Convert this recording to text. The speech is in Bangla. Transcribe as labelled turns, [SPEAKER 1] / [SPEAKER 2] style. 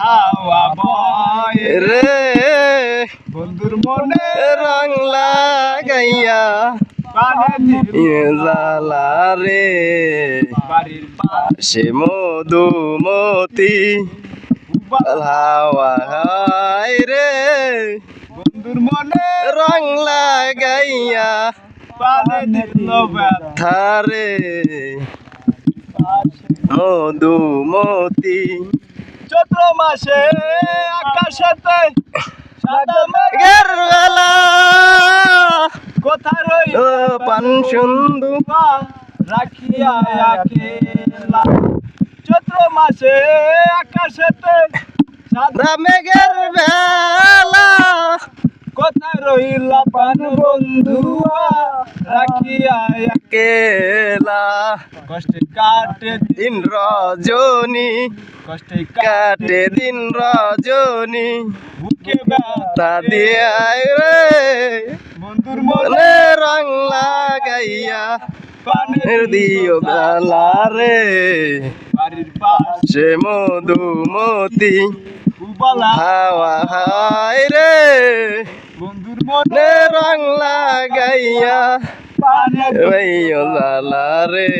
[SPEAKER 1] হাওয়া বয়
[SPEAKER 2] রে
[SPEAKER 1] বন্ধুর মনে
[SPEAKER 2] রং লাগাইয়া
[SPEAKER 1] প্রাণে
[SPEAKER 2] জ্বালা রে
[SPEAKER 1] বাড়ির পাশে
[SPEAKER 2] সে মধুমতি হাওয়া হায় রে
[SPEAKER 1] বন্ধুর মনে
[SPEAKER 2] রং লাগাইয়া
[SPEAKER 1] প্রাণে দিল ব্যথা
[SPEAKER 2] থারে মধুমতি
[SPEAKER 1] চৈত্র মাসে আকাশেতে সাদা মেঘ
[SPEAKER 2] মেঘের বেলা
[SPEAKER 1] কোথায় রইল
[SPEAKER 2] ও পান সুন্দু
[SPEAKER 1] রাখিয়া একলা চৈত্র মাসে আকাশেতে সাদা
[SPEAKER 2] মেঘের বেলা
[SPEAKER 1] কোথায় রইল পান বন্ধুয়া রাখিয়া
[SPEAKER 2] কেলা
[SPEAKER 1] কষ্টে কাটে
[SPEAKER 2] দিন রজনী
[SPEAKER 1] কষ্টে
[SPEAKER 2] কাটে দিন রজনী
[SPEAKER 1] বুকে ব্যথা
[SPEAKER 2] তা দিয়ে রে
[SPEAKER 1] বন্ধুর মনে
[SPEAKER 2] মনে রং লাগাইয়া
[SPEAKER 1] পানের
[SPEAKER 2] দিও গালা রে
[SPEAKER 1] বাড়ির পাশে
[SPEAKER 2] সে মধুমতি
[SPEAKER 1] বলা
[SPEAKER 2] হাওয়া হায় রে
[SPEAKER 1] বন্ধুর মনে
[SPEAKER 2] নে রং লাগাইয়া
[SPEAKER 1] পানের
[SPEAKER 2] গালা রে